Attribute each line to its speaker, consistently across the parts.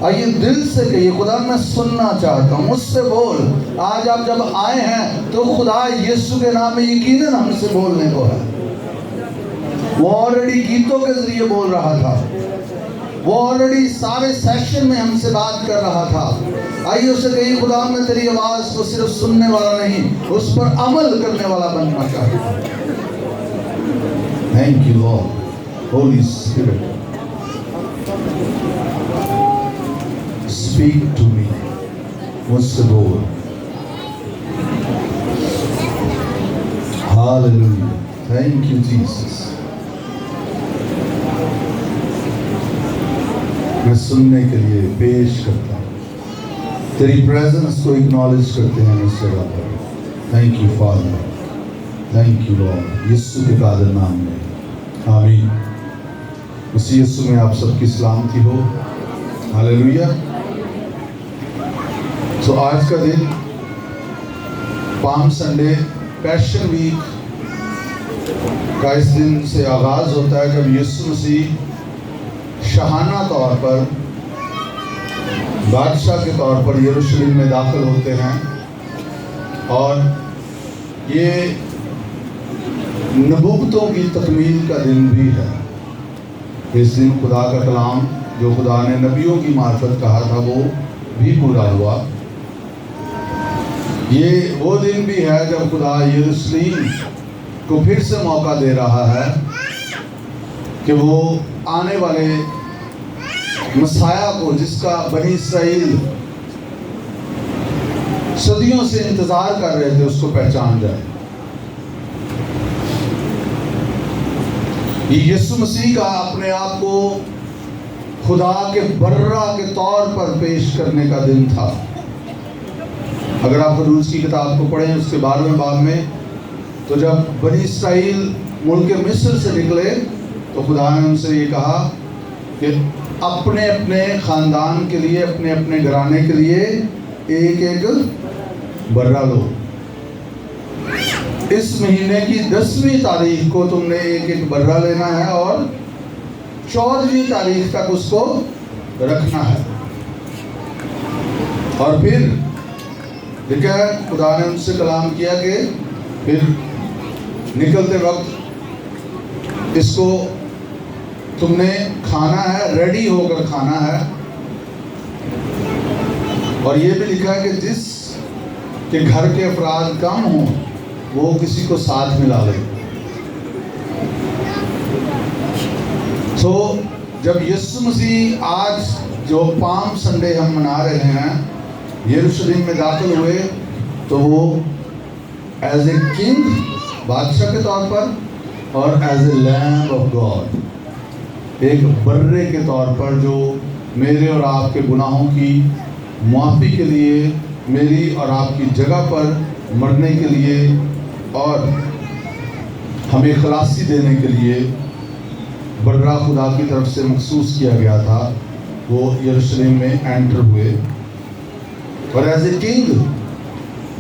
Speaker 1: آئیے دل سے کہیے خدا میں سننا چاہتا ہوں، مجھ سے بول۔ آج آپ جب آئے ہیں تو خدا یسوع کے نام میں یقیناً ہم سے بولنے کو ہے۔ وہ آلریڈی گیتوں کے ذریعے بول رہا تھا، وہ آلریڈی سارے سیشن میں ہم سے بات کر رہا تھا۔ آئیے اسے کہیے خدا میں تیری آواز کو صرف سننے والا نہیں، اس پر عمل کرنے والا بننا چاہتا ہوں۔ Thank you Lord, Holy Spirit speak to me، مجھ سے بول۔ Hallelujah، thank you Jesus۔ میں سننے کے لیے پیش کرتا ہوں، تیری پریزنس کو اکنالج کرتے ہیں اس جگہ پر۔ Thank you father, thank you lord, یسوع کے قادر نام میں آمین۔ اسی یسوع میں آپ سب کی سلامتی ہو۔ ہاللیلویہ۔ تو آج کا دن پام سنڈے، پیشن ویک کا اس دن سے آغاز ہوتا ہے جب یسوع مسیح شاہانہ طور پر بادشاہ کے طور پر یروشلم میں داخل ہوتے ہیں، اور یہ نبوتوں کی تکمیل کا دن بھی ہے۔ اس دن خدا کا کلام جو خدا نے نبیوں کی معرفت کہا تھا وہ بھی پورا ہوا۔ یہ وہ دن بھی ہے جب خدا یروشلم کو پھر سے موقع دے رہا ہے کہ وہ آنے والے مسیح کو، جس کا بنی اسرائیل صدیوں سے انتظار کر رہے تھے، اس کو پہچان جائے۔ یہ یسوع مسیح کا اپنے آپ کو خدا کے برہ کے طور پر پیش کرنے کا دن تھا۔ اگر آپ خروج کی کتاب کو پڑھیں اس کے 12ویں باب میں، تو جب بنی اسرائیل ملک مصر سے نکلے تو خدا نے ان سے یہ کہا کہ اپنے اپنے خاندان کے لیے، اپنے اپنے گھرانے کے لیے ایک ایک برہ لو۔ اس مہینے کی 10ویں تاریخ کو تم نے ایک ایک برہ لینا ہے اور 14ویں تاریخ تک اس کو رکھنا ہے۔ اور پھر دیکھا خدا نے ان سے کلام کیا کہ پھر نکلتے وقت اس کو تم نے کھانا ہے، ریڈی ہو کر کھانا ہے۔ اور یہ بھی لکھا ہے کہ جس کے گھر کے افراد کم ہوں وہ کسی کو ساتھ ملا لے۔ تو جب یسوع مسیح آج جو پام سنڈے ہم منا رہے ہیں یروشلم میں داخل ہوئے، تو وہ ایز اے کنگ، بادشاہ کے طور پر، اور ایز اے لیم آف گاڈ، ایک برے کے طور پر جو میرے اور آپ کے گناہوں کی معافی کے لیے، میری اور آپ کی جگہ پر مرنے کے لیے اور ہمیں خلاصی دینے کے لیے برہ خدا کی طرف سے مخصوص کیا گیا تھا، وہ یروشلم میں انٹر ہوئے۔ اور ایز اے کنگ،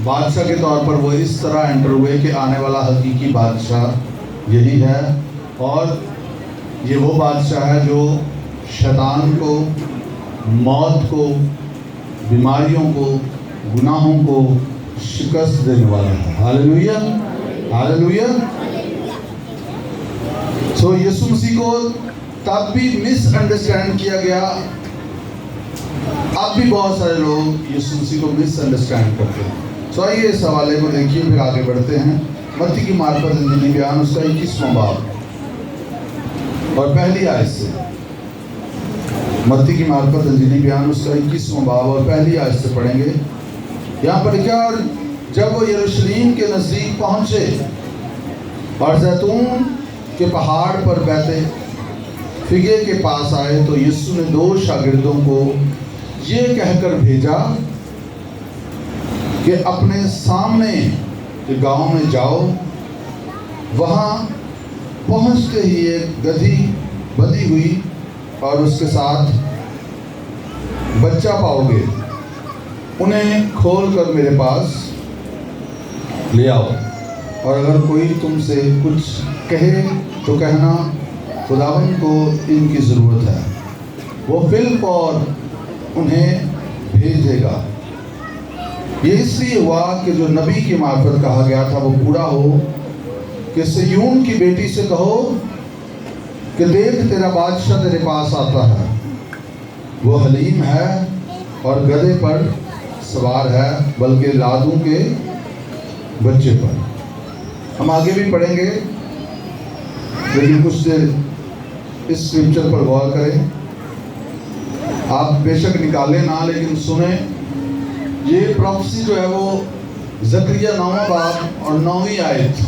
Speaker 1: بادشاہ کے طور پر وہ اس طرح انٹر ہوئے کہ آنے والا حقیقی بادشاہ یہی ہے، اور یہ وہ بادشاہ ہے جو شیطان کو، موت کو، بیماریوں کو، گناہوں کو شکست دینے والا ہے۔ ہاللیلویہ، ہاللیلویہ۔ سو یسوع مسیح کو تب بھی مس انڈرسٹینڈ کیا گیا، اب بھی بہت سارے لوگ یسوع مسیح کو مس انڈرسٹینڈ کرتے ہیں۔ سو آئیے اس حوالے کو دیکھیے، پھر آگے بڑھتے ہیں۔ متی کی معرفت انجیلی بیان اس کا 21واں باب اور پہلی آیت سے۔ متی کی معرفت انجیلی بیان اس کا 21واں باب اور پہلی آیت سے پڑھیں گے۔ یہاں پر کیا، اور جب وہ یروشلم کے نزدیک پہنچے اور زیتون کے پہاڑ پر بیٹھے فگے کے پاس آئے، تو یسوع نے 2 شاگردوں کو یہ کہہ کر بھیجا کہ اپنے سامنے کے گاؤں میں جاؤ، وہاں پہنچتے ہی ایک گدھی بندھی ہوئی اور اس کے ساتھ بچہ پاؤ گے، انہیں کھول کر میرے پاس لے آؤ، اور اگر کوئی تم سے کچھ کہے تو کہنا خداوند کو ان کی ضرورت ہے، وہ فی الفور انہیں بھیجے گا۔ یہ اس لیے ہوا کہ جو نبی کی معرفت کہا گیا تھا وہ پورا ہو کہ صیون کی بیٹی سے کہو کہ دیکھ تیرا بادشاہ تیرے پاس آتا ہے، وہ حلیم ہے اور گدھے پر سوار ہے، بلکہ لادوں کے بچے پر۔ ہم آگے بھی پڑھیں گے، لیکن کچھ دیر اس اسکرپچر پر غور کریں۔ آپ بے شک نکالیں نہ، لیکن سنیں۔ یہ پروفیسی جو ہے وہ زکریا 9واں باب اور 9ویں آیت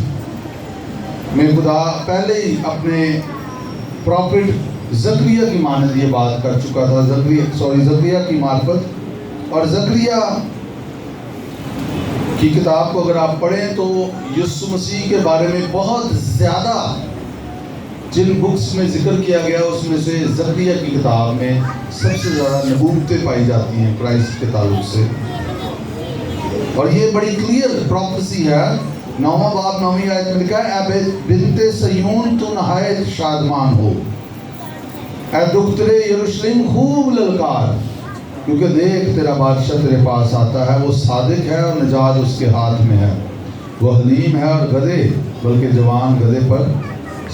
Speaker 1: میں خدا پہلے ہی اپنے پروفٹ زکریا کی مانند یہ بات کر چکا تھا، زکریا کی معرفت۔ اور زکریا کی کتاب کو اگر آپ پڑھیں تو یسوع مسیح کے بارے میں بہت زیادہ جن بکس میں ذکر کیا گیا اس میں سے زکریا کی کتاب میں سب سے زیادہ نبوتیں پائی جاتی ہیں کرائسٹ کے تعلق سے۔ اور یہ بڑی کلیئر پروفیسی ہے۔ 9واں باب 9ویں آیت میں لکھا ہے، اے بنت صیون تو نہایت شادمان ہو، اے دختر یروشلم خوب للکار، کیونکہ دیکھ تیرا بادشاہ تیرے پاس آتا ہے، وہ صادق ہے اور نجات اس کے ہاتھ میں ہے، وہ حلیم ہے اور گدھے بلکہ جوان گدھے پر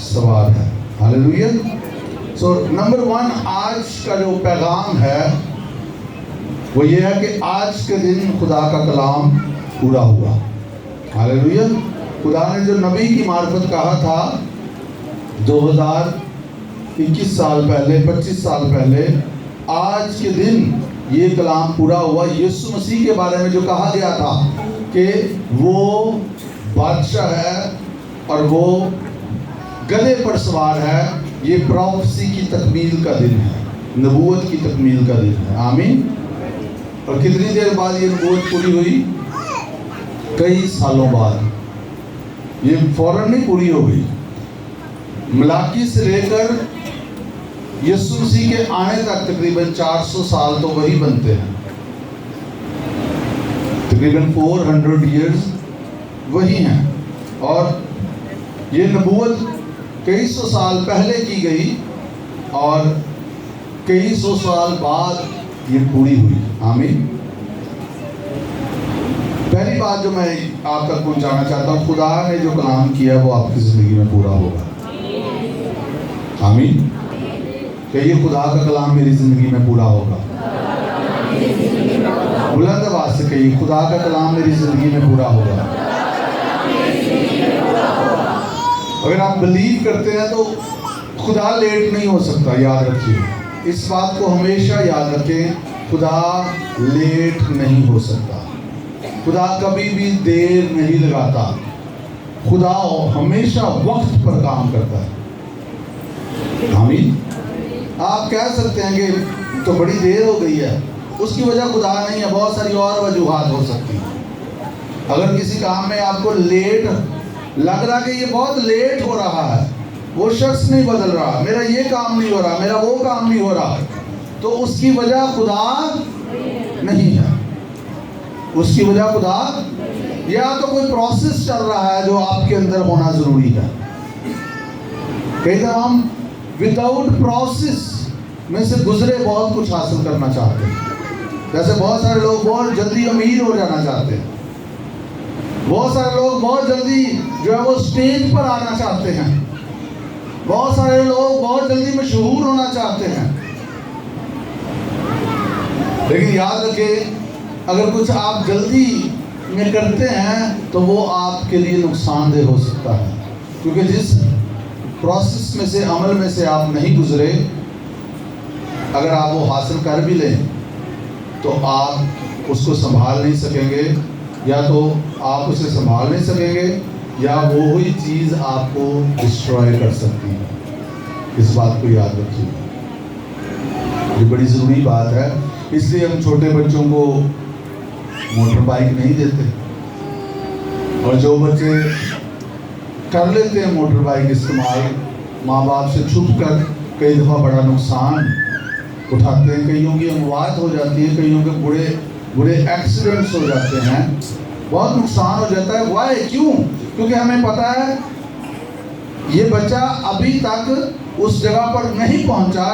Speaker 1: سوار ہے۔ ہاللیلویا۔ سو نمبر 1 آج کا جو پیغام ہے وہ یہ ہے کہ آج کے دن خدا کا کلام پورا ہوا۔ ہاللیلویا۔ خدا نے جو نبی کی معرفت کہا تھا 2021 سال پہلے، 25 سال پہلے، آج کے دن یہ کلام پورا ہوا۔ یسوع مسیح کے بارے میں جو کہا گیا تھا کہ وہ بادشاہ ہے اور وہ گدھے پر سوار ہے، یہ پروفیسی کی تکمیل کا دن ہے، نبوت کی تکمیل کا دن ہے۔ آمین۔ اور کتنی دیر بعد یہ نبوت پوری ہوئی؟ کئی سالوں بعد، یہ فوراً نہیں پوری ہو گئی۔ ملاکی سے لے کر یسوع مسیح کے آنے تک تقریباً 400 سال تو وہی بنتے ہیں، تقریباً 400 ایئرز وہی ہیں، اور یہ نبوت کئی سو سال پہلے کی گئی اور کئی سو سال بعد یہ پوری ہوئی۔ آمین۔ پہلی بات جو میں آپ تک پہنچانا چاہتا ہوں، خدا نے جو کلام کیا وہ آپ کی زندگی میں پورا ہوگا۔ آمین۔ کہ یہ خدا کا کلام میری زندگی میں پورا ہوگا۔ بلند آواز سے کہیے، خدا کا کلام میری زندگی میں پورا ہوگا۔ اگر آپ بلیو کرتے ہیں تو خدا لیٹ نہیں ہو سکتا، یاد رکھیے اس بات کو ہمیشہ یاد رکھیں، خدا لیٹ نہیں ہو سکتا، خدا کبھی بھی دیر نہیں لگاتا، خدا ہمیشہ وقت پر کام کرتا ہے۔ آمین۔ آپ کہہ سکتے ہیں کہ تو بڑی دیر ہو گئی ہے، اس کی وجہ خدا نہیں ہے، بہت ساری اور وجوہات ہو سکتی ہیں۔ اگر کسی کام میں آپ کو لیٹ لگ رہا کہ یہ بہت لیٹ ہو رہا ہے، وہ شخص نہیں بدل رہا، میرا یہ کام نہیں ہو رہا، میرا وہ کام نہیں ہو رہا، تو اس کی وجہ خدا نہیں ہے، اس کی وجہ خدا، یا تو کوئی پروسیس چل رہا ہے جو آپ کے اندر ہونا ضروری ہے۔ کئی دفعہ ہم وداؤٹ پروسیس میں سے گزرے بہت کچھ حاصل کرنا چاہتے ہیں، جیسے بہت سارے لوگ بہت جلدی امیر ہو جانا چاہتے ہیں، بہت سارے لوگ بہت جلدی جو ہے وہ اسٹیج پر آنا چاہتے ہیں، بہت سارے لوگ بہت جلدی مشہور ہونا چاہتے ہیں، لیکن یاد رکھیں اگر کچھ آپ جلدی میں کرتے ہیں تو وہ آپ کے لیے نقصان دہ ہو سکتا ہے، کیونکہ جس پروسیس میں سے، عمل میں سے آپ نہیں گزرے، اگر آپ وہ حاصل کر بھی لیں تو آپ اس کو سنبھال نہیں سکیں گے، یا تو آپ اسے سنبھال نہیں سکیں گے یا وہی چیز آپ کو ڈسٹروائے کر سکتی ہے۔ اس بات کو یاد رکھیے، یہ بڑی ضروری بات ہے۔ اس لیے ہم چھوٹے بچوں کو موٹر بائک نہیں دیتے، اور جو بچے کر لیتے ہیں موٹر بائک استعمال، ماں باپ سے چھپ کر کئی دفعہ بڑا نقصان اٹھاتے ہیں، کئیوں کی اموات ہو جاتی ہے، کئیوں کے برے ایکسیڈنٹس ہو جاتے ہیں، بہت نقصان ہو جاتا ہے۔ وائی؟ کیوں؟ کیونکہ ہمیں پتا ہے یہ بچہ ابھی تک اس جگہ پر نہیں پہنچا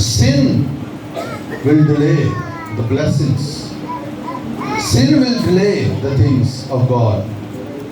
Speaker 1: Sin will delay the blessings. sin will delay the things of God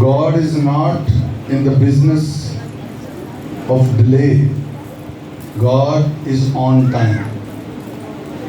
Speaker 1: God is not in the business of delay. God is on time.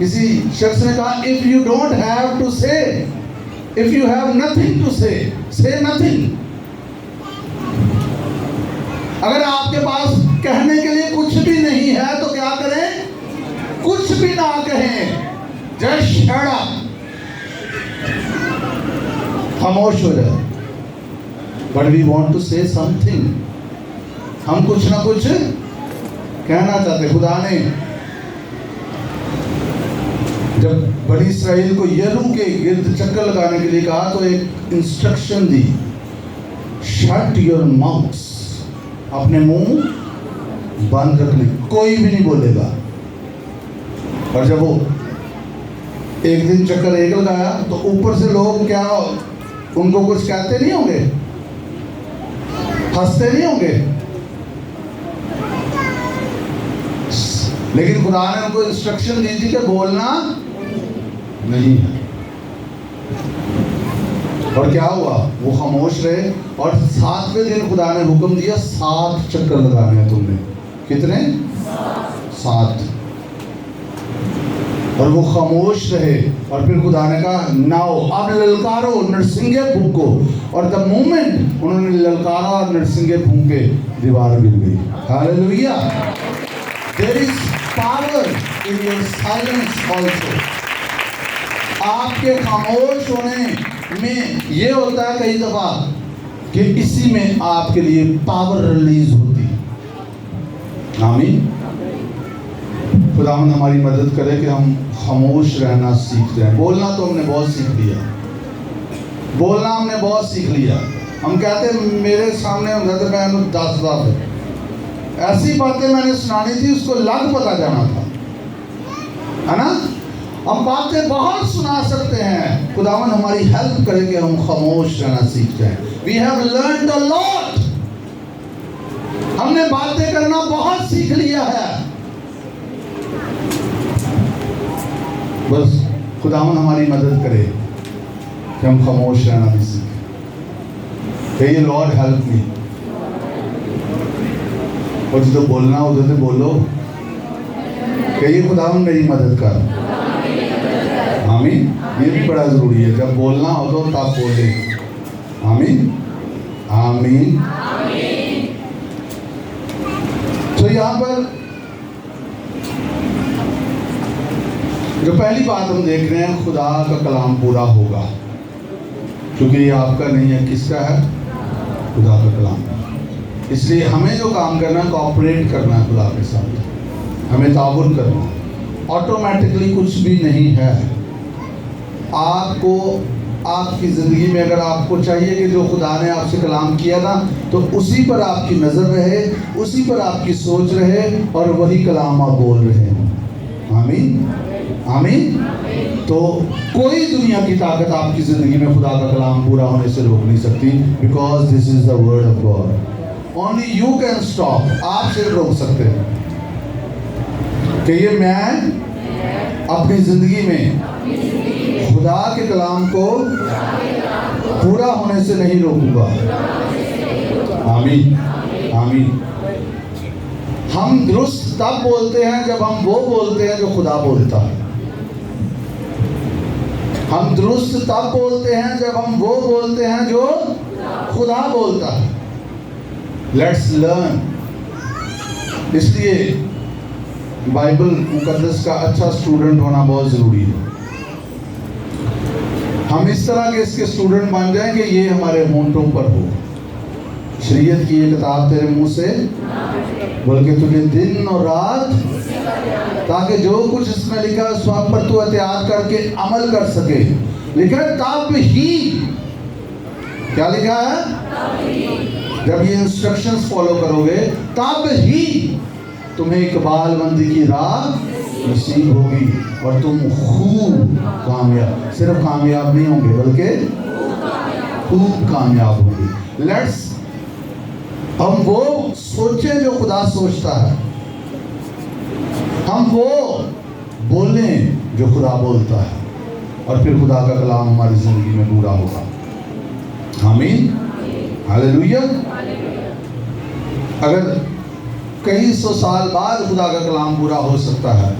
Speaker 1: کسی شخص نے کہا if you don't have to say, if you have nothing to say, say nothing. اگر آپ کے پاس کہنے کے لیے کچھ بھی نہیں ہے تو کیا کریں؟ کچھ بھی نہ کہیں. just shut up. خاموش ہو جائے. but we want to say something. ہم کچھ نہ کچھ کہنا چاہتے. خدا نے جب بنی اسرائیل کو یرو کے گرد چکر لگانے کے لیے کہا تو ایک instruction the, shut your mouths. اپنے منہ بند رکھنے, کوئی بھی نہیں بولے گا. اور جب وہ ایک دن چکر ایک لگایا تو اوپر سے لوگ کیا ان کو کچھ کہتے نہیں ہوں گے, ہنستے نہیں ہوں گے, لیکن خدا نے ان کو انسٹرکشن دی تھی کہ بولنا نہیں ہے. اور کیا ہوا؟ وہ خاموش رہے. اور 7ویں دن خدا نے حکم دیا 7 چکر لگانے ہیں تم نے. کتنے؟ 7. اور وہ خاموش رہے. اور پھر خدا نے کہا ناؤ, اب للکارو, نرسنگے پھونکو. اور دا مومنٹ انہوں نے للکارا اور نرسنگے پھونکے, دیوار گر گئی. ہاللیلویا. There is power in your silence also. آپ کے خاموش ہونے میں یہ ہوتا ہے کئی دفعہ کہ اسی میں آپ کے لیے پاور ریلیز ہوتی. آمین. خداوند ہماری مدد کرے کہ ہم خاموش رہنا سیکھ جائیں. بولنا تو ہم نے بہت سیکھ لیا, بولنا ہم نے بہت سیکھ لیا. ہم کہتے ہیں میرے سامنے حضرت میں 10 بار ایسی باتیں میں نے سنانی تھی, اس کو لگ پتا جانا تھا, ہے نا. ہم باتیں بہت سنا سکتے ہیں. خداوند ہماری ہیلپ کرے کہ ہم خاموش رہنا سیکھ جائیں. We have learned a lot. ہم نے باتیں کرنا بہت سیکھ لیا ہے. بس خداوند ہماری مدد کرے کہ ہم خاموش رہنا بھی سیکھیں. کہیے لارڈ ہیلپ می. اور جدو بولنا ادھر سے بولو. کہیے خداوند میری مدد کر. آمین. یہ بھی بڑا ضروری ہے, جب بولنا ہو تو تب بولے. آمین آمین. تو یہاں پر جو پہلی بات ہم دیکھ رہے ہیں, خدا کا کلام پورا ہوگا. کیونکہ یہ آپ کا نہیں ہے, کس کا ہے؟ خدا کا کلام. اس لیے ہمیں جو کام کرنا ہے کوآپریٹ کرنا ہے خدا کے ساتھ, ہمیں تعاون کرنا ہے. آٹومیٹکلی کچھ بھی نہیں ہے. آپ کو آپ کی زندگی میں اگر آپ کو چاہیے کہ جو خدا نے آپ سے کلام کیا نا, تو اسی پر آپ کی نظر رہے, اسی پر آپ کی سوچ رہے, اور وہی کلام آپ بول رہے ہیں. آمین آمین. تو کوئی دنیا کی طاقت آپ کی زندگی میں خدا کا کلام پورا ہونے سے روک نہیں سکتی. Because this is the word of God. Only you can stop. آپ سے روک سکتے ہیں کہ یہ میں اپنی زندگی میں خدا کے کلام کو پورا ہونے سے نہیں روکوں گا. آمین آمین. ہم درست تب بولتے ہیں جب ہم وہ بولتے ہیں جو خدا بولتا ہے. ہم درست تب بولتے ہیں جب ہم وہ بولتے ہیں جو خدا بولتا ہے. Let's learn. اس لیے بائبل مقدس کا اچھا اسٹوڈنٹ ہونا بہت ضروری ہے. ہم اس طرح کے اس کے اسٹوڈنٹ بن جائیں کہ یہ ہمارے ہونٹوں پر ہو. شریعت کی یہ کتاب تیرے منہ سے بلکہ تجھے دن اور رات, تاکہ جو کچھ اس میں لکھا اس وقت پر تو احتیاط کر کے عمل کر سکے. لکھا ہے تب ہی, کیا لکھا ہے؟ جب یہ انسٹرکشنز فالو کرو گے تب ہی تمہیں اقبال مندی کی راہ نصیب ہوگی اور تم خوب کامیاب, صرف کامیاب نہیں ہوں گے بلکہ خوب کامیاب ہوں گے. لیٹس ہم وہ سوچیں جو خدا سوچتا ہے, ہم وہ بولیں جو خدا بولتا ہے, اور پھر خدا کا کلام ہماری زندگی میں پورا ہوگا. آمین ہاللیلویا. اگر کئی سو سال بعد خدا کا کلام پورا ہو سکتا ہے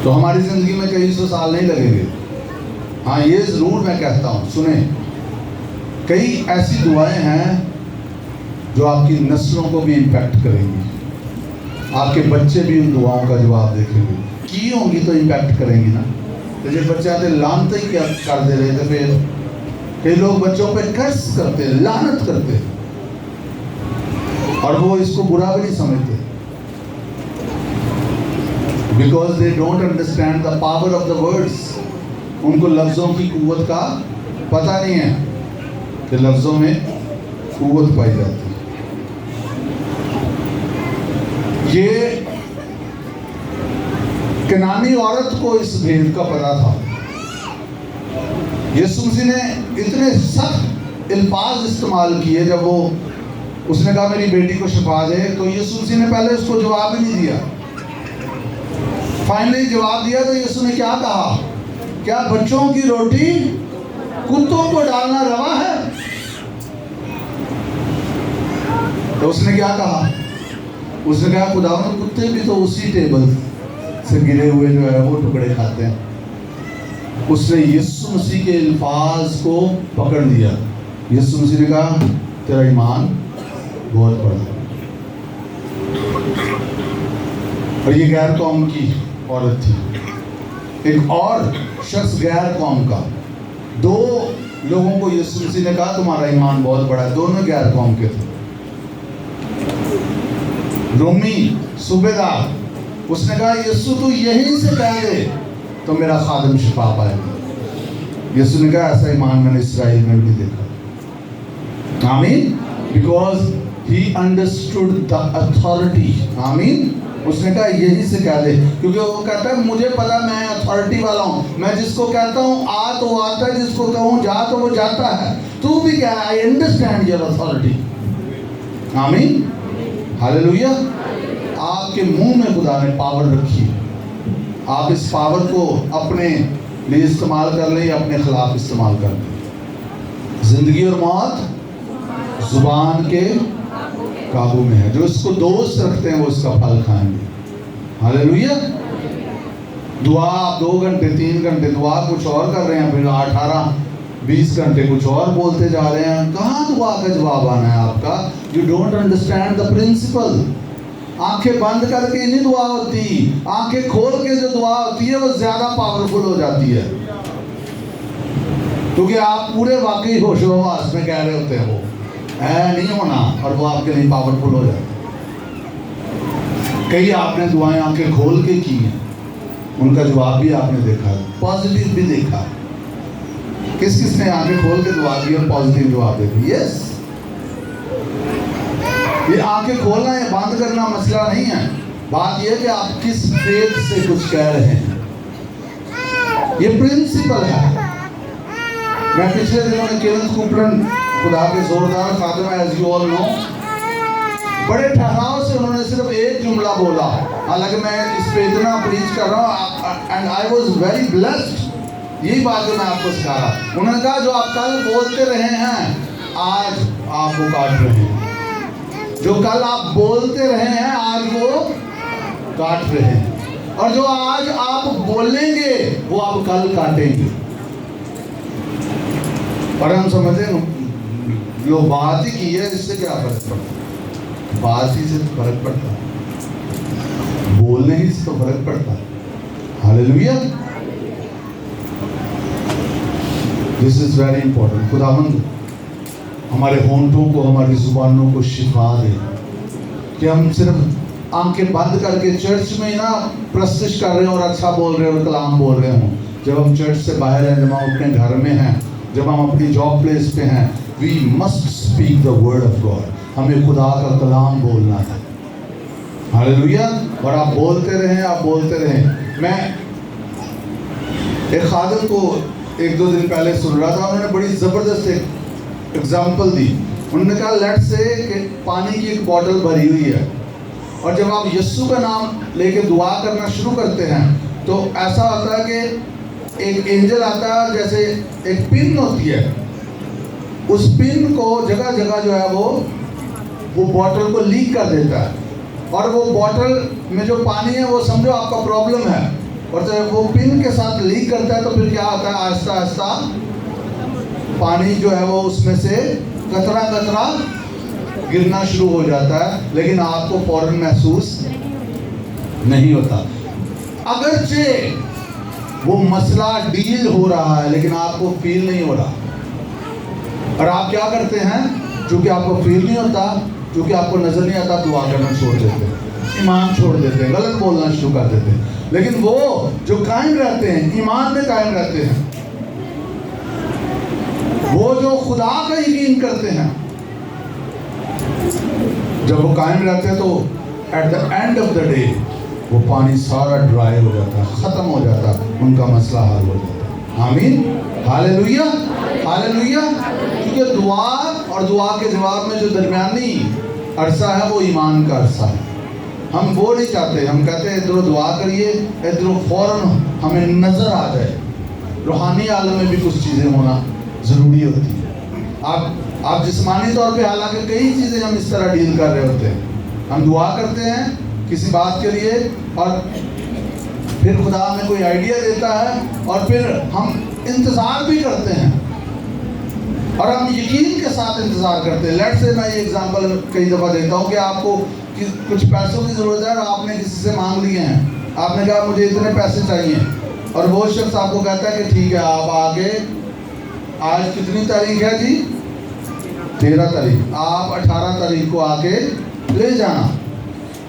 Speaker 1: تو ہماری زندگی میں کئی سو سال نہیں لگیں گے. ہاں یہ ضرور میں کہتا ہوں، سنیں، کئی ایسی دعائیں ہیں جو آپ کی نسلوں کو بھی امپیکٹ کریں گی. آپ کے بچے بھی ان دعاؤں کا جواب دیکھیں گے. کی ہوں گی تو امپیکٹ کریں گی نا. تو جب بچے آتے لانت ہی کیا کر دے رہے تھے، پھر کئی لوگ بچوں پہ کرس کرتے، لعنت کرتے، اور وہ اس کو برا بھی نہیں سمجھتے. Because they don't understand the power of the words. ان کو لفظوں کی قوت کا پتہ نہیں ہے کہ لفظوں میں قوت پائی جاتی ہے. یہ کنانی عورت کو اس بھید کا پتہ تھا. یسوع مسیح نے اتنے سخت الفاظ استعمال کیے جب وہ اس نے کہا میری بیٹی کو شفا دے، تو یسوع مسیح نے پہلے اس کو جواب ہی نہیں دیا. فائنلی جواب دیا تو یسوع نے کیا کہا؟ کیا بچوں کی روٹی کتوں کو ڈالنا روا ہے؟ تو اس نے کیا کہا؟ اس نے کہا خداوند کتے بھی تو اسی ٹیبل سے گرے ہوئے جو ہے وہ ٹکڑے کھاتے ہیں. اس نے یسوع مسیح کے الفاظ کو پکڑ لیا. یسوع مسیح نے کہا تیرا ایمان بہت بڑا. اور یہ غیر قوم کی عورت تھی. ایک اور شخص غیر قوم کا، دو لوگوں کو یسوع مسیح نے کہا تمہارا ایمان بہت بڑا ہے. دونوں غیر قوم کے تھے. رومی صوبیدار، اس نے کہا یسوع تو یہیں سے کہہ دے تو میرا خادم شفا پائے گا. یسوع نے کہا ایسا ایمان میں نے اسرائیل میں بھی نہیں دیکھا. آمین. Because he understood the authority. آمین. اس نے کہا یہیں سے کہہ دے، کیونکہ وہ کہتا ہے مجھے پتا میں اتھارٹی والا ہوں. میں جس کو کہتا ہوں آ تو وہ آتا ہے، جس کو کہوں جا تو وہ جاتا ہے. تو بھی کیا ہے؟ I understand your authority. آمین. ہاللیلویا. آپ کے منہ میں خدا نے پاور رکھی. آپ اس پاور کو اپنے لیے استعمال کر لیں یا اپنے خلاف استعمال کر لیں. زندگی اور موت زبان کے قابو میں ہے. جو اس کو دوست رکھتے ہیں وہ اس کا پھل کھائیں گے. ہاللیلویا. دعا آپ 2 گھنٹے 3 گھنٹے دعا کچھ اور کر رہے ہیں، پھر 18-20 گھنٹے کچھ اور بولتے جا رہے ہیں. کہاں دعا کا جواب آنا ہے آپ کا؟ You don't understand the principal. آنکھیں بند کر کے نہیں دعا ہوتی. آنکھیں کھول کے جو دعا ہوتی ہے وہ زیادہ پاورفل ہو جاتی ہے، کیونکہ آپ پورے واقعی ہوش و حواس میں کہہ رہے ہوتے ہیں، وہ نہیں ہونا، اور وہ آپ کے لیے پاورفل ہو جاتی ہے. کئی آپ نے دعائیں آنکھیں کھول کے کی ہیں، ان کا جواب بھی آپ نے دیکھا ہے، پازیٹیو بھی دیکھا. کس کس نے آنکھیں کھول کے دعا کی اور پازیٹیو جواب دے دی؟ یس. یہ آنکھیں کھولنا یا بند کرنا مسئلہ نہیں ہے. بات یہ کہ آپ کس فیتھ سے کچھ کہہ رہے ہیں. یہ پرنسپل ہے. میں پچھلے دنوں میں کیرن کوپلن خدا کے زوردار خادم ہے، ایز یو آل نو، بڑے ٹھہراؤ سے انہوں نے صرف ایک جملہ بولا، حالانکہ میں اس پہ اتنا پریچ کر رہا ہوں، and I was very blessed. یہی بات جو میں آپ کو سکھا رہا. انہوں نے کہا جو آپ کل بولتے رہے ہیں آج آپ کو کاٹ رہے ہیں. جو کل آپ بولتے رہے ہیں آج وہ کاٹ رہے ہیں، اور جو آج آپ بولیں گے وہ آپ کل کاٹیں گے. اور ہم سمجھیں جو بات ہی کی ہے اس سے کیا فرق پڑتا ہے؟ بات ہی سے فرق پڑتا ہے، بولنے ہی سے تو فرق پڑتا ہے. ہاللیلویا. دس از ویری امپورٹنٹ. خداوند ہمارے ہونٹوں کو، ہماری زبانوں کو شفا دے کہ ہم صرف آنکھیں بند کر کے چرچ میں ہی نہ پرستش کر رہے ہیں اور اچھا بول رہے ہیں اور کلام بول رہے ہوں. جب ہم چرچ سے باہر ہیں، جب ہم اپنے گھر میں ہیں، جب ہم اپنی جاب پلیس پہ ہیں، we must speak the word of God. ہمیں خدا کا کلام بولنا ہے. ہاللیلویا. اور آپ بولتے رہیں، آپ بولتے رہیں. میں ایک خادم کو 1-2 دن پہلے سن رہا تھا، انہوں نے بڑی زبردست ایک ایگزامپل دی. انہوں نے کہا لیٹ سے کہ پانی کی ایک بوٹل بھری ہوئی ہے، اور جب آپ یسوع کا نام لے کے دعا کرنا شروع کرتے ہیں تو ایسا ہوتا ہے کہ ایک اینجل آتا ہے، جیسے ایک پن ہوتی ہے، اس پن کو جگہ جگہ جو ہے وہ بوٹل کو لیک کر دیتا ہے، اور وہ بوٹل میں جو پانی ہے وہ سمجھو آپ کا پرابلم ہے، اور جب وہ پن کے ساتھ لیک کرتا ہے تو پھر کیا ہوتا ہے, آہستہ آہستہ پانی جو ہے وہ اس میں سے قطرہ قطرہ گرنا شروع ہو جاتا ہے, لیکن آپ کو فوراً محسوس نہیں ہوتا. اگرچہ وہ مسئلہ ڈیل ہو رہا ہے لیکن آپ کو فیل نہیں ہو رہا, اور آپ کیا کرتے ہیں, چونکہ آپ کو فیل نہیں ہوتا, چونکہ آپ کو نظر نہیں آتا, دعا کرنا چھوڑ دیتے ہیں, ایمان چھوڑ دیتے ہیں, غلط بولنا شروع کر دیتے ہیں. لیکن وہ جو قائم رہتے ہیں, ایمان میں قائم رہتے ہیں, وہ جو خدا کا یقین کرتے ہیں, جب وہ قائم رہتے ہیں تو at the end of the day وہ پانی سارا ڈرائی ہو جاتا ہے, ختم ہو جاتا ہے, ان کا مسئلہ حل ہو جاتا ہے. آمین, ہاللیلویہ, ہاللیلویہ. کیونکہ دعا اور دعا کے جواب میں جو درمیانی عرصہ ہے وہ ایمان کا عرصہ ہے. ہم وہ نہیں چاہتے, ہم کہتے ہیں ادھر دعا کریے, ادھر فوراً ہمیں نظر آ جائے. روحانی عالم میں بھی کچھ چیزیں ہونا ضروری ہوتی ہیں. آپ جسمانی طور پہ حالانکہ کئی چیزیں ہم اس طرح ڈیل کر رہے ہوتے ہیں, ہم دعا کرتے ہیں کسی بات کے لیے, اور پھر خدا ہمیں کوئی آئیڈیا دیتا ہے, اور پھر ہم انتظار بھی کرتے ہیں, اور ہم یقین کے ساتھ انتظار کرتے ہیں. لیٹ سے میں یہ ایگزامپل کئی دفعہ دیتا ہوں کہ آپ کو کچھ پیسوں کی ضرورت ہے, اور آپ نے کسی سے مانگ لیے ہیں, آپ نے کہا مجھے اتنے پیسے چاہیے, اور وہ شخص آپ کو کہتا ہے کہ ٹھیک ہے آپ آگے, آج کتنی تاریخ ہے جی, 13 تاریخ, آپ 18 تاریخ کو آ کے لے جانا.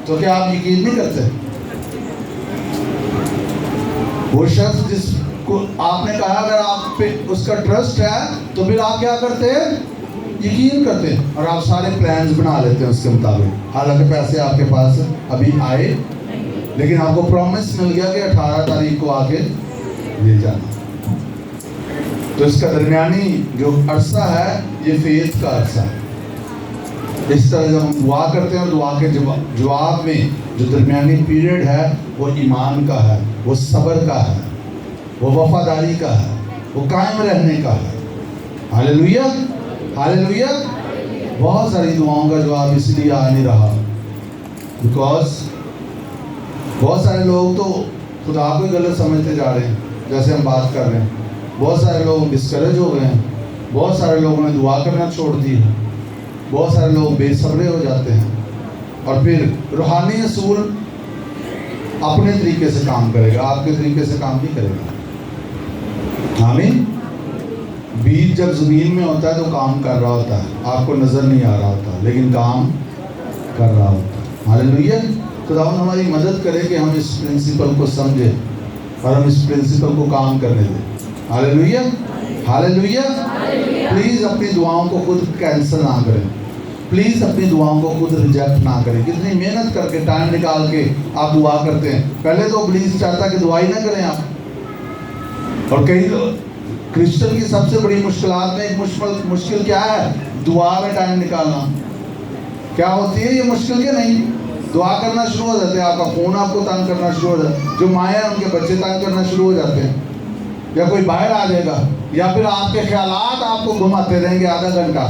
Speaker 1: تو کیا آپ یقین نہیں کرتے؟ وہ شخص جس کو آپ نے کہا اگر آپ پہ اس کا ٹرسٹ ہے تو پھر آپ کیا کرتے ہیں, یقین کرتے ہیں, اور آپ سارے پلانز بنا لیتے ہیں اس کے مطابق. حالانکہ پیسے آپ کے پاس ابھی آئے, لیکن آپ کو پرومس مل گیا کہ 18 تاریخ کو آ کے لے جانا. تو اس کا درمیانی جو عرصہ ہے یہ فیتھ کا عرصہ ہے. اس طرح جب ہم دعا کرتے ہیں, دعا کے جواب میں جو درمیانی پیریڈ ہے وہ ایمان کا ہے, وہ صبر کا ہے, وہ وفاداری کا ہے, وہ قائم رہنے کا ہے. ہاللیلویہ, ہاللیلویہ. بہت ساری دعاؤں کا جواب اس لیے آ نہیں رہا بیکاز بہت سارے لوگ تو خدا کو غلط سمجھتے جا رہے ہیں. جیسے ہم بات کر رہے ہیں, بہت سارے لوگ ڈسکریج ہو گئے ہیں, بہت سارے لوگوں نے دعا کرنا چھوڑ دی ہے, بہت سارے لوگ بے صبرے ہو جاتے ہیں, اور پھر روحانی اصول اپنے طریقے سے کام کرے گا, آپ کے طریقے سے کام نہیں کرے گا. آمین. بیج جب زمین میں ہوتا ہے تو کام کر رہا ہوتا ہے, آپ کو نظر نہیں آ رہا ہوتا, لیکن کام کر رہا ہوتا ہے. ہاللیلویہ. خداوند ہماری مدد کرے کہ ہم اس پرنسپل کو سمجھیں اور ہم اس پرنسپل کو کام کرنے دیں. ہاللیلویہ, ہاللیلویہ. پلیز اپنی دعاؤں کو خود کینسل نہ کریں, پلیز اپنی دعاؤں کو خود ریجیکٹ نہ کریں. کتنی محنت کر کے ٹائم نکال کے آپ دعا کرتے ہیں. پہلے تو ابلیس چاہتا کہ دعا ہی نہ کریں آپ, اور کئی کرسچن کی سب سے بڑی مشکلات میں ایک مشکل کیا ہے, دعا میں ٹائم نکالنا. کیا ہوتی ہے یہ مشکل کہ نہیں, دعا کرنا شروع ہو جاتے ہیں, آپ کا فون آپ کو تنگ کرنا شروع ہو جاتا ہے, جو مائیں ہیں ان کے بچے تنگ کرنا شروع ہو جاتے ہیں, یا کوئی باہر آ جائے گا, یا پھر آپ کے خیالات آپ کو گھماتے رہیں گے آدھا گھنٹہ.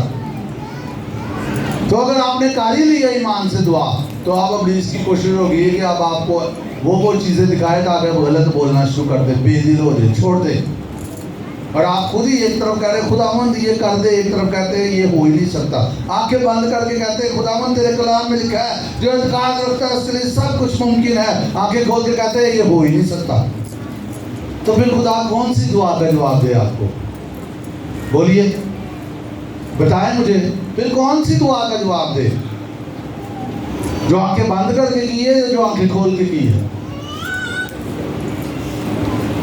Speaker 1: تو اگر آپ نے کر ہی لیا ایمان سے دعا, تو آپ ابلیس کی کوشش ہوگی کہ اب آپ کو وہ چیزیں دکھائے تاکہ آپ غلط بولنا شروع کر دیں, بے دل ہو جائے, چھوڑ دیں. اور آپ خود ہی ایک طرف کہہ رہے خداوند یہ کر دے, ایک طرف کہتے ہیں یہ ہو ہی نہیں سکتا. آنکھیں بند کر کے کہتے ہیں خداوند تیرے کلام میں لکھا ہے جو اعتقاد رکھتا ہے اس کے لیے سب کچھ ممکن ہے. آنکھیں کھول کے کہتے ہیں یہ ہو ہی نہیں سکتا. تو پھر خدا کون سی دعا کا جواب دے آپ کو, بولیے, بتائیں مجھے, پھر کون سی دعا کا جواب دے, جو آنکھیں بند کر کے کی ہے یا جو آنکھیں کھول کے کی ہے؟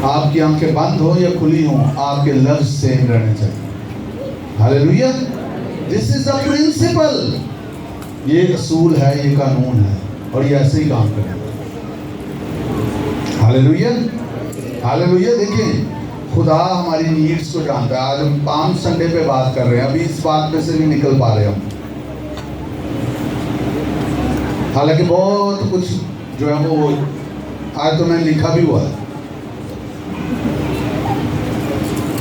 Speaker 1: آپ کی آنکھیں بند ہو یا کھلی ہوں, آپ کے لفظ سیم رہنے چاہیے. ہاللیلویہ. دس از دا پرنسپل. یہ اصول ہے, یہ قانون ہے, اور یہ ایسے ہی کام کرے گا. ہاللیلویہ, ہاللیلویہ. دیکھیں خدا ہماری نیڈس کو جانتا ہے. آج ہم پام سنڈے پہ بات کر رہے ہیں, ابھی اس بات میں سے نہیں نکل پا رہے ہم. حالانکہ بہت کچھ جو ہے وہ آج تو میں نے لکھا بھی ہوا ہے.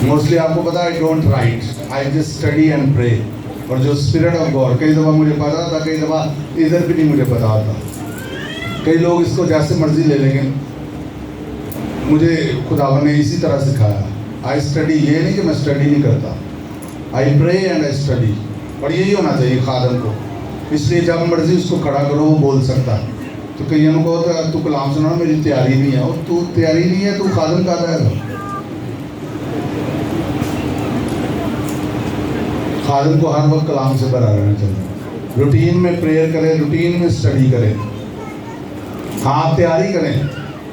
Speaker 1: موسٹلی آپ کو پتا ہے, I don't write, I just study and pray. اور جو اسپرٹ آف گاڈ, کئی دفعہ مجھے پتا تھا, کئی دفعہ ادھر بھی نہیں مجھے پتا ہوتا. کئی لوگ اس کو جیسے مرضی لے لیں گے, مجھے خداوند نے اسی طرح سکھایا. آئی اسٹڈی، یہ نہیں کہ میں اسٹڈی نہیں کرتا. آئی پرے اینڈ آئی اسٹڈی. اور یہی ہونا چاہیے خادم کو. اس لیے جب مرضی اس کو کھڑا کرو وہ بول سکتا ہے. تو کئیوں کو تو کلام سنا میری تیاری نہیں ہے. اور تو تیاری نہیں ہے تو خادم کر رہے گا. خادم کو ہر وقت کلام سے بھرا رہنا چاہیے. روٹین میں پریئر کریں، روٹین میں اسٹڈی کریں. ہاں آپ تیاری کریں.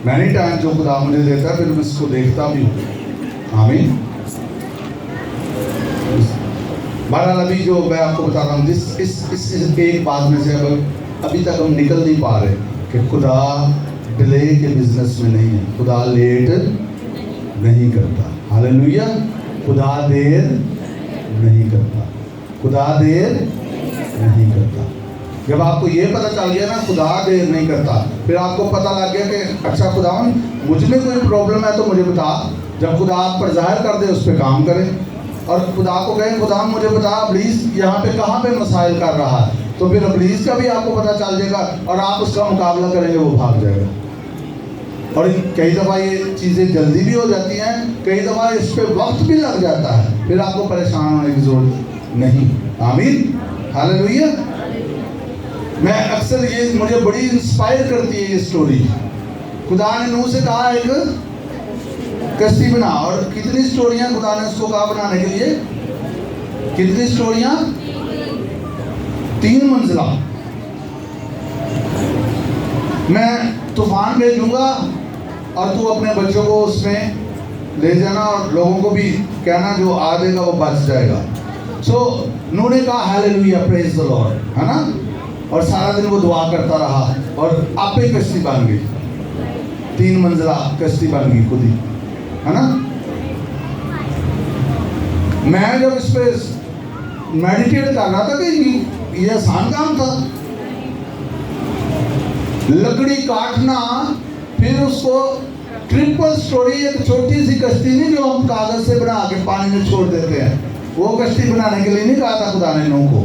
Speaker 1: مینی ٹائم جو خدا مجھے دیتا ہے پھر میں اس کو دیکھتا بھی ہوں. آمین. بہرحال ابھی جو میں آپ کو بتا رہا ہوں اس ایک بات میں سے ابھی تک ہم نکل نہیں پا رہے کہ خدا ڈیلے کے بزنس میں نہیں ہے. خدا لیٹ نہیں کرتا. ہاللیلویا. خدا دیر نہیں کرتا. خدا دیر نہیں کرتا. جب آپ کو یہ پتہ چل گیا نا خدا دیر نہیں کرتا، پھر آپ کو پتہ لگ گیا کہ اچھا خداوند مجھ میں کوئی پرابلم ہے تو مجھے بتا. جب خدا آپ پر ظاہر کر دے اس پہ کام کریں. اور خدا کو کہیں خدا مجھے بتا ابلیس یہاں پہ کہاں پہ مسائل کر رہا ہے، تو پھر ابلیس کا بھی آپ کو پتہ چل جائے گا اور آپ اس کا مقابلہ کریں گے، وہ بھاگ جائے گا. اور کئی دفعہ یہ چیزیں جلدی بھی ہو جاتی ہیں، کئی دفعہ اس پہ وقت بھی لگ جاتا ہے، پھر آپ کو پریشان ہونے کی ضرورت نہیں. آمین. ہاللیلویا. میں اکثر یہ مجھے بڑی انسپائر کرتی ہے یہ سٹوری. خدا نے نوح سے کہا ایک کشتی بنا، اور کتنی سٹوریاں خدا نے اس کو کہا بنانے کے لیے؟ کتنی سٹوریاں؟ 3 منزلہ. میں طوفان بھیجوں گا اور تو اپنے بچوں کو اس میں لے جانا اور لوگوں کو بھی کہنا جو آ جائے گا وہ بچ جائے گا. سو نوح نے کہا ہاللیلویا پریز دی لارڈ، ہے نا. اور سارا دن وہ دعا کرتا رہا اور آپ ہی کشتی بن گئی. 3 منزلہ کشتی بن گئی خود ہی، ہے نا. میں جب اس پہ میڈیٹیٹ کر رہا تھا کہ یہ آسان کام تھا. لکڑی کاٹنا، پھر اس کو ٹرپل سٹوری، ایک چھوٹی سی کشتی نہیں جو ہم کاغذ سے بنا کے پانی میں چھوڑ دیتے ہیں، وہ کشتی بنانے کے لیے نہیں کہا تھا خدا نے نوح کو.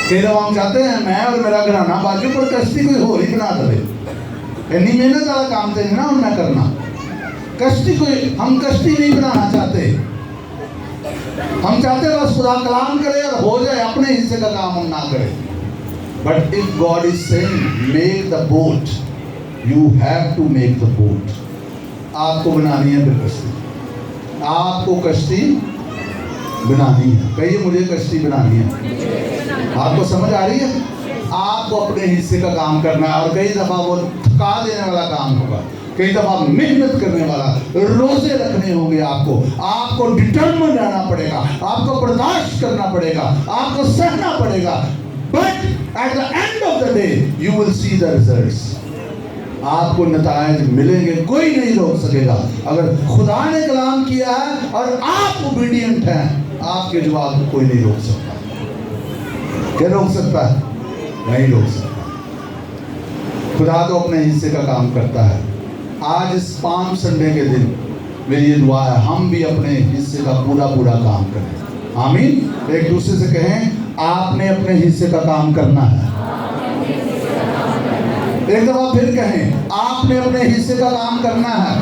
Speaker 1: کئی دفعہ ہم چاہتے ہیں میں اور میرا گھرانا باجو پر کشتی کوئی ہو ہی بنا دے. اتنی محنت والا کام تو نہیں نا ان میں کرنا. کشتی کوئی ہم کشتی نہیں بنانا چاہتے. ہم چاہتے بس خدا کلام کرے اور ہو جائے، اپنے حصے کا کام ہم نہ کریں. But if God is saying make the boat, you have to make the boat. آپ کو بنانی ہے پھر کشتی. آپ کو کشتی بنانی ہے. کہیے مجھے کشتی بنانی ہے. آپ کو سمجھ آ رہی ہے؟ آپ کو اپنے حصے کا کام کرنا ہے. اور کئی دفعہ وہ تھکا دینے والا کام ہوگا، کئی دفعہ محنت کرنے والا، روزے رکھنے ہوں گے. آپ کو ڈٹرمن رہنا پڑے گا، آپ کو برداشت کرنا پڑے گا، آپ کو سہنا پڑے گا. But at the end of the day you will see the results. آپ کو نتائج ملیں گے. کوئی نہیں روک سکے گا. اگر خدا نے کلام کیا ہے اور آپ اوبیڈینٹ ہیں، آپ کے جواب کو کوئی نہیں روک سکتا. کیا روک سکتا ہے؟ نہیں روک سکتا. خدا تو اپنے حصے کا کام کرتا ہے. آج اس پام سنڈے کے دن میری یہ دعا ہے ہم بھی اپنے حصے کا پورا کام کریں. آمین. ایک دوسرے سے کہیں آپ نے اپنے حصے کا کام کرنا ہے. ایک دفعہ پھر کہیں آپ نے اپنے حصے کا کام کرنا ہے.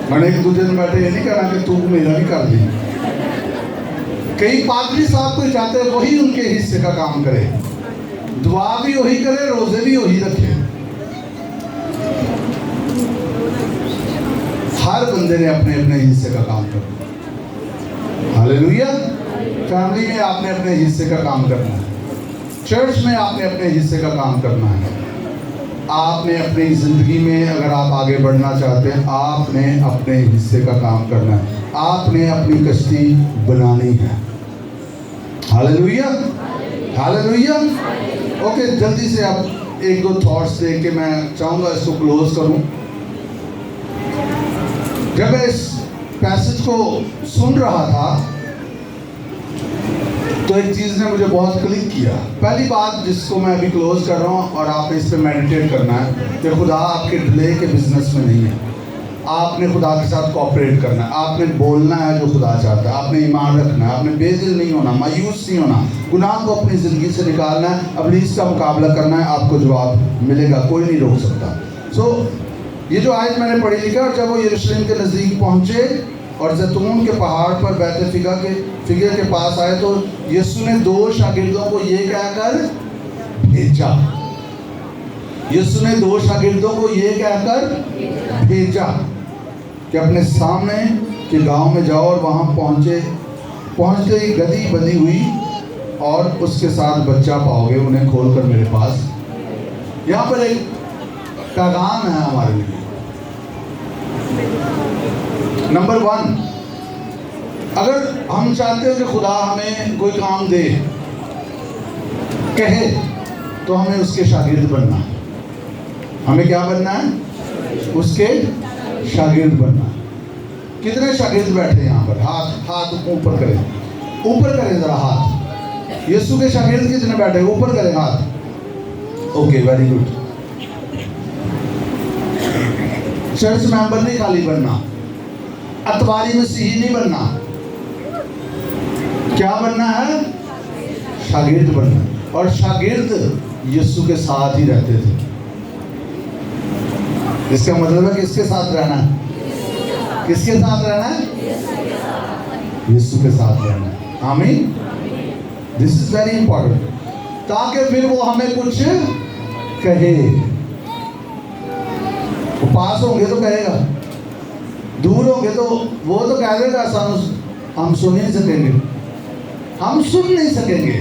Speaker 1: میں نے ایک دوسرے سے بیٹھے یہ نہیں کہنا کہ تو میرا بھی کر دی. کئی پادری صاحب کو چاہتے ہیں وہی ان کے حصے کا کام کرے، دعا بھی وہی کرے، روزے بھی وہی رکھے. ہر بندے نے اپنے اپنے حصے کا کام کرنا. ہاللیلویا. فیملی میں آپ نے اپنے حصے کا کام کرنا ہے. چرچ میں آپ نے اپنے حصے کا کام کرنا ہے. آپ نے اپنی زندگی میں اگر آپ آگے بڑھنا چاہتے ہیں آپ نے اپنے حصے کا کام کرنا ہے. آپ نے اپنی کشتی بنانی ہے. ہاللیلویا. ہاللیلویا. اوکے جلدی سے اب 1-2 تھاٹس دے کے میں چاہوں گا اس کو کلوز کروں. جب میں اس پیسج کو سن رہا تھا تو ایک چیز نے مجھے بہت کلک کیا. پہلی بات جس کو میں ابھی کلوز کر رہا ہوں اور آپ نے اس پہ میڈیٹیٹ کرنا ہے کہ خدا آپ کے ڈیلے کے بزنس میں نہیں ہے. آپ نے خدا کے ساتھ کوآپریٹ کرنا ہے، آپ نے بولنا ہے جو خدا چاہتا ہے، آپ نے ایمان رکھنا ہے، آپ نے بے دل نہیں ہونا، مایوس نہیں ہونا، گناہ کو اپنی زندگی سے نکالنا ہے، ابلیس کا مقابلہ کرنا ہے، آپ کو جواب ملے گا، کوئی نہیں روک سکتا۔ یہ جو آیت میں نے پڑھی لکھا، اور جب وہ یروشلم کے نزدیک پہنچے اور زیتون کے پہاڑ پر بیت فگے کے پاس آئے تو یسوع نے 2 شاگردوں کو یہ کہہ کر بھیجا، یسوع نے 2 شاگردوں کو یہ کہہ کر بھیجا کہ اپنے سامنے کے گاؤں میں جاؤ اور وہاں پہنچتے ہی گدھی بندھی ہوئی اور اس کے ساتھ بچہ پاؤ گے، انہیں کھول کر میرے پاس۔ یہاں پر ایک پیغام ہے ہمارے لیے۔ نمبر 1، اگر ہم چاہتے ہیں کہ خدا ہمیں کوئی کام دے کہے تو ہمیں اس کے شاگرد بننا ہے۔ ہمیں کیا بننا ہے؟ اس کے شاگرد بننا ہے۔ کتنے شاگرد بیٹھے یہاں پر؟ ہاتھ اوپر کریں، اوپر کریں ذرا ہاتھ۔ یسوع کے شاگرد کتنے بیٹھے؟ اوپر کریں ہاتھ۔ Okay, very good. چرچ ممبر نہیں خالی بننا، اتواری مسیحی نہیں بننا، کیا بننا ہے؟ شاگرد بننا۔ اور شاگرد یسوع کے ساتھ ہی رہتے تھے۔ اس کا مطلب ہے کس کے ساتھ رہنا ہے؟ کس کے ساتھ رہنا ہے؟ یسوع کے ساتھ رہنا ہے۔ آمین۔ دس از ویری امپورٹنٹ، تاکہ پھر وہ ہمیں کچھ کہے۔ وہ پاس ہوں گے تو کہے گا، دور ہوں گے تو وہ تو کہہ دے گا، ہم سن نہیں سکیں گے، ہم سن نہیں سکیں گے۔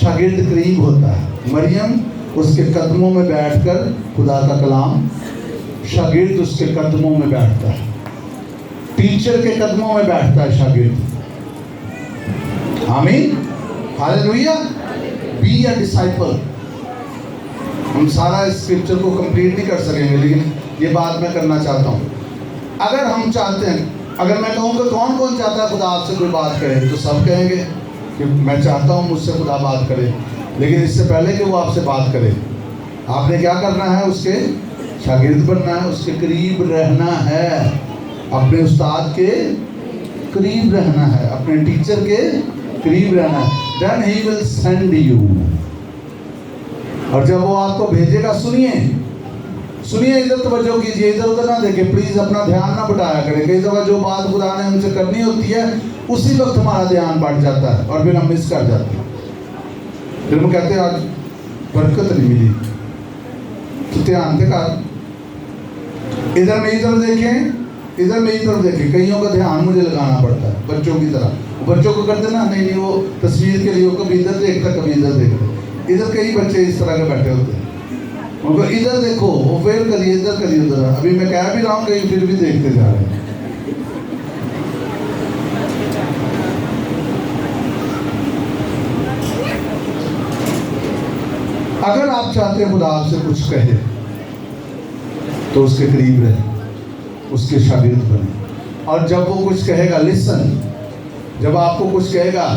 Speaker 1: شاگرد قریب ہوتا ہے۔ مریم اس کے قدموں میں بیٹھ کر خدا کا کلام، شاگرد اس کے قدموں میں بیٹھتا ہے، ٹیچر کے قدموں میں بیٹھتا ہے شاگرد۔ آمین، ہاللیلویہ۔ Be a disciple. ہم سارا اس اسکرپچر کو کمپلیٹ نہیں کر سکیں گے، لیکن یہ بات میں کرنا چاہتا ہوں۔ اگر ہم چاہتے ہیں، اگر میں کہوں کہ کون کون چاہتا ہے خدا آپ سے کوئی بات کرے، تو سب کہیں گے کہ میں چاہتا ہوں مجھ سے خدا بات کرے، لیکن اس سے پہلے کہ وہ آپ سے بات کرے، آپ نے کیا کرنا ہے؟ اس کے شاگرد بننا ہے، اس کے قریب رہنا ہے، اپنے استاد کے قریب رہنا ہے، اپنے ٹیچر کے قریب رہنا ہے۔ Then he will send you۔ اور جب وہ آپ کو بھیجے گا، سنیے، ادھر توجہ کیجیے، ادھر ادھر نہ دیکھیں پلیز، اپنا دھیان نہ بٹایا کریں۔ کئی دفعہ جو بات خدا نے ہم سے کرنی ہوتی ہے اسی وقت ہمارا دھیان بٹ جاتا ہے اور پھر ہم مس کر جاتے ہیں، پھر ہم کہتے ہیں آج برکت نہیں ملی۔ تو دھیان دے کر ادھر میری طرف دیکھیں، ادھر میری طرف دیکھیں۔ کئیوں کا دھیان مجھے لگانا پڑتا ہے، بچوں کی طرح۔ بچوں کو کرتے نا، نہیں وہ تصویر کے لیے وہ کبھی ادھر دیکھتا کبھی ادھر دیکھتا۔ ادھر کئی بچے اس طرح کے بیٹھے ہوتے ہیں، ان کو ادھر دیکھو، وہ پھر کریے ادھر کریے ادھر۔ ابھی میں کہہ بھی رہا ہوں کہ پھر بھی دیکھتے جا رہے ہیں۔ اگر آپ چاہتے ہیں خدا آپ سے کچھ کہے تو اس کے قریب رہیں، اس کے شاگرد بنیں۔ اور جب وہ کچھ کہے گا، لسن، جب آپ کو کچھ کہے گا،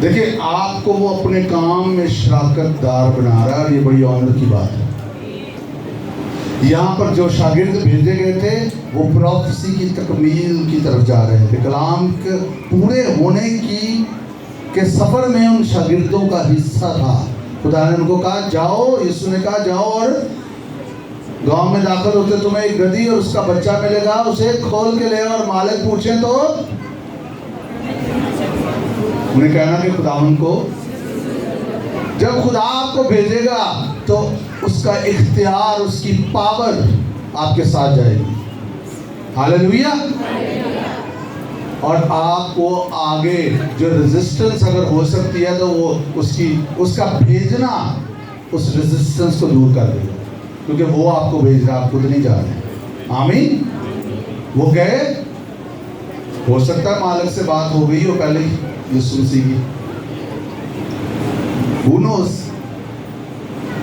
Speaker 1: دیکھیں آپ کو وہ اپنے کام میں شراکت دار بنا رہا ہے، اور یہ بڑی آنر کی بات ہے۔ یہاں پر جو شاگرد بھیجے گئے تھے وہ پروفیسی کی تکمیل کی طرف جا رہے تھے، کلام کے پورے ہونے کے سفر میں ان شاگردوں کا حصہ تھا۔ خدا نے ان کو کہا جاؤ، یسوع نے کہا جاؤ اور گاؤں میں داخل ہوتے تمہیں ایک گدھی اور اس کا بچہ ملے گا، اسے کھول کے لے اور مالک پوچھیں تو انہیں کہنا کہ خدا ان کو، جب خدا آپ کو بھیجے گا تو اس کا اختیار، اس کی پاور آپ کے ساتھ جائے گی۔ ہاللیلویہ۔ اور آپ کو آگے جو ریزسٹنس اگر ہو سکتی ہے تو وہ اس کا بھیجنا اس ریزسٹنس کو دور کر دے گا، کیونکہ وہ آپ کو بھیج رہا، آپ خود نہیں جا رہے۔ آمین۔ وہ گئے، ہو سکتا ہے مالک سے بات ہو گئی ہو پہلے ہی یسوع مسیح کی، who knows۔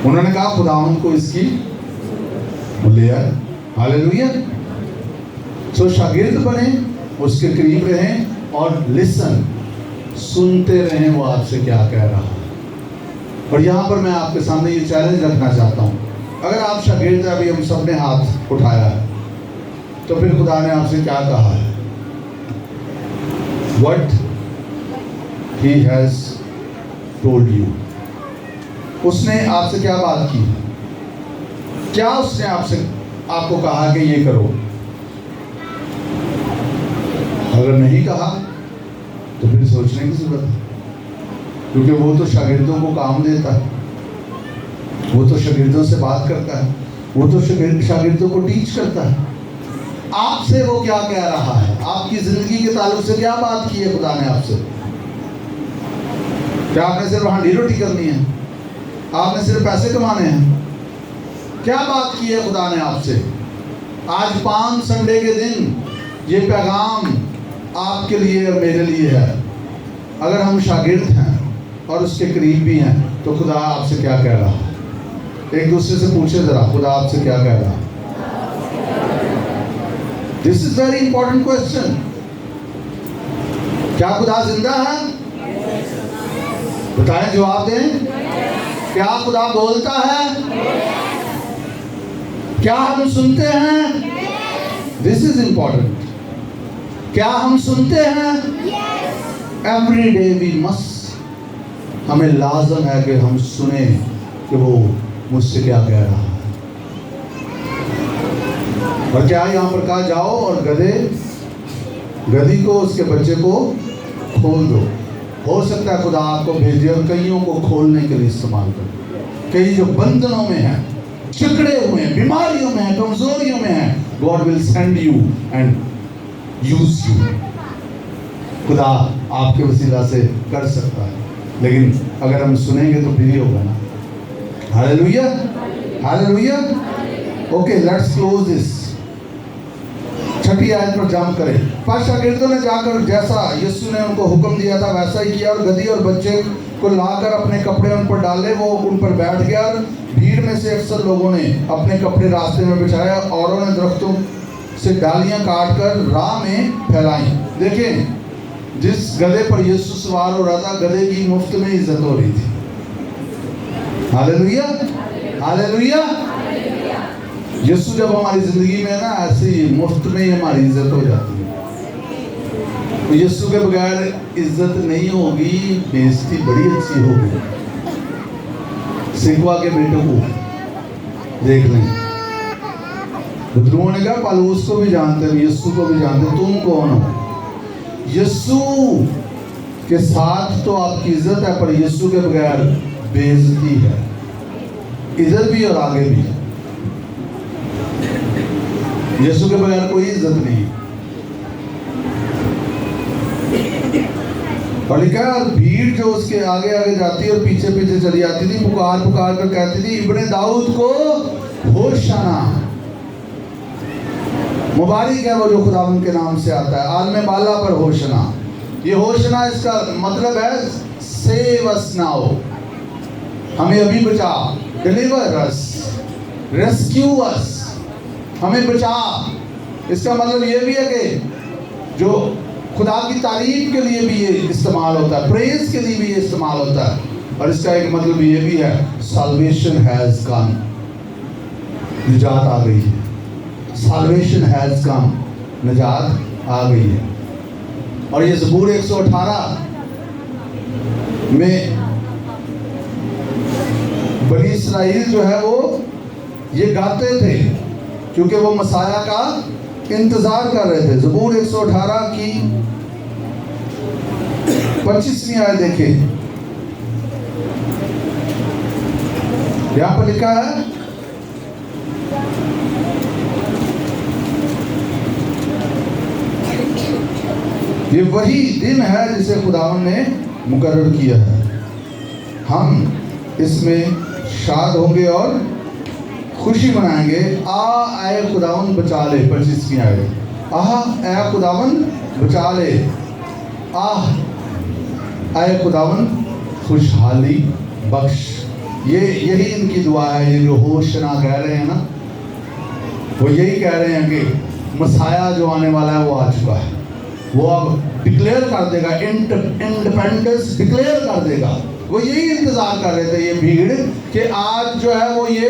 Speaker 1: انہوں نے کہا خدا ان کو اس کی لے آئے۔ ہاللیلویہ۔ سو شاگرد بنیں، اس کے قریب رہیں اور لسن، سنتے رہیں وہ آپ سے کیا کہہ رہا ہے۔ اور یہاں پر میں آپ کے سامنے یہ چیلنج رکھنا چاہتا ہوں، اگر آپ شاگرد ہیں، ابھی ہم سب نے ہاتھ اٹھایا ہے، تو پھر خدا نے آپ سے کیا کہا ہے؟ What he has told you. اس نے آپ سے کیا بات کی؟ کیا اس نے آپ کو کہا کہ یہ کرو؟ اگر نہیں کہا تو پھر سوچنے کی ضرورت ہے، کیونکہ وہ تو شاگردوں کو کام دیتا ہے، وہ تو شاگردوں سے بات کرتا ہے، وہ تو شاگردوں کو ٹیچ کرتا ہے۔ آپ سے وہ کیا کہہ رہا ہے؟ آپ کی زندگی کے تعلق سے کیا بات کی ہے خدا نے آپ سے؟ کیا آپ نے صرف ہانڈی روٹی کرنی ہے؟ آپ نے صرف پیسے کمانے ہیں؟ کیا بات کی ہے خدا نے آپ سے؟ آج پام سنڈے کے دن یہ پیغام آپ کے لیے اور میرے لیے ہے۔ اگر ہم شاگرد ہیں اور اس کے قریب بھی ہیں تو خدا آپ سے کیا کہہ رہا ہے؟ ایک دوسرے سے پوچھے ذرا، خدا آپ سے کیا کہہ رہا ہے؟ This is very important question. کیا خدا زندہ ہے؟ بتائیں، جواب دیں۔ کیا خدا بولتا ہے؟ کیا ہم سنتے ہیں؟ This is important. کیا ہم سنتے ہیں؟ Every day we must. ہمیں لازم ہے کہ ہم سنیں کہ وہ مجھ سے کیا کہہ رہا ہے۔ اور کیا یہاں پر کہا جاؤ اور گدھی کو، اس کے بچے کو کھول دو۔ ہو سکتا ہے خدا آپ کو بھیجے اور کئیوں کو کھولنے کے لیے استعمال کرے۔ کئی جو بندنوں میں ہیں، جکڑے ہوئے ہیں، بیماریوں میں ہیں، کمزوریوں میں ہیں، God will send you and use you۔ خدا آپ کے وسیلہ سے کر سکتا ہے، لیکن اگر ہم سنیں گے تو پھر ہی ہوگا نا۔ Hallelujah, hallelujah. Okay, let's close this. چھٹی آیت پر جمپ کریں۔ پس شاگردوں نے جا کر جیسا یسوع نے ان کو حکم دیا تھا ویسا ہی کیا، اور گدھی اور بچے کو لا کر اپنے کپڑے ان پر ڈالے، وہ ان پر بیٹھ گیا، اور بھیڑ میں سے اکثر لوگوں نے اپنے کپڑے راستے میں بچھایا، اوروں نے درختوں سے ڈالیاں کاٹ کر راہ میں پھیلائیں۔ دیکھیں، جس گدھے پر یسوع سوار ہو رہا تھا، گدھے کی مفت میں عزت ہو رہی تھی۔ ہاللیلویا، ہاللیلویا۔ یسوع جب ہماری زندگی میں ہے نا، ایسے ہی مفت میں ہی ہماری عزت ہو جاتی ہے۔ یسوع کے بغیر عزت نہیں ہوگی، بےزتی بڑی اچھی ہوگی۔ سکوا کے بیٹوں کو دیکھ لیں، بدروؤں نے کہا پالوس کو بھی جانتے ہیں، یسوع کو بھی جانتے ہیں، تم کون ہو؟ یسوع کے ساتھ تو آپ کی عزت ہے، پر یسوع کے بغیر بےزتی ہے، ادھر بھی اور آگے بھی۔ یسوع کے بغیر کوئی عزت نہیں۔ اور لکھا ہے، اور بھیڑ جو اس کے آگے آگے جاتی اور پیچھے پیچھے چلی آتی تھی، پکار پکار کر کہتی تھی، ابن داؤد کو ہوشنا۔ مبارک ہے وہ جو خداوند کے نام سے آتا ہے، عالم بالا پر ہوشنا۔ یہ ہوشنا اس کا مطلب ہے سیو اس ناؤ، ہمیں ابھی بچا، ڈیلیور اس، ریسکیو اس، ہمیں بچا۔ اس کا مطلب یہ بھی ہے کہ جو خدا کی تعریف کے لیے بھی یہ استعمال ہوتا ہے، پریز کے لیے بھی یہ استعمال ہوتا ہے۔ اور اس کا ایک مطلب یہ بھی ہے salvation has come، نجات آ گئی ہے۔ salvation has come، نجات آ گئی ہے۔ اور یہ زبور 118 میں بنی اسرائیل جو ہے وہ یہ گاتے تھے، کیونکہ وہ مسیح کا انتظار کر رہے تھے۔ زبور 118 کی 25ویں آیت دیکھیں، یہاں پر لکھا ہے، یہ وہی دن ہے جسے خداوند نے مقرر کیا ہے، ہم اس میں شاد ہوں گے اور خوشی منائیں گے۔ اے خداوند بچا لے، 25ویں آیت، اے خداوند بچا لے، اے خداوند خوشحالی بخش۔ یہی ان کی دعا ہے۔ یہ جو ہوشنا کہہ رہے ہیں نا، وہ یہی کہہ رہے ہیں کہ مسیح جو آنے والا ہے وہ آ چکا ہے، وہ اب ڈکلیئر کر دے گا، انڈیپینڈنس ڈکلیئر کر دے گا۔ وہ یہی انتظار کر رہے تھے یہ بھیڑ کہ آج جو ہے وہ یہ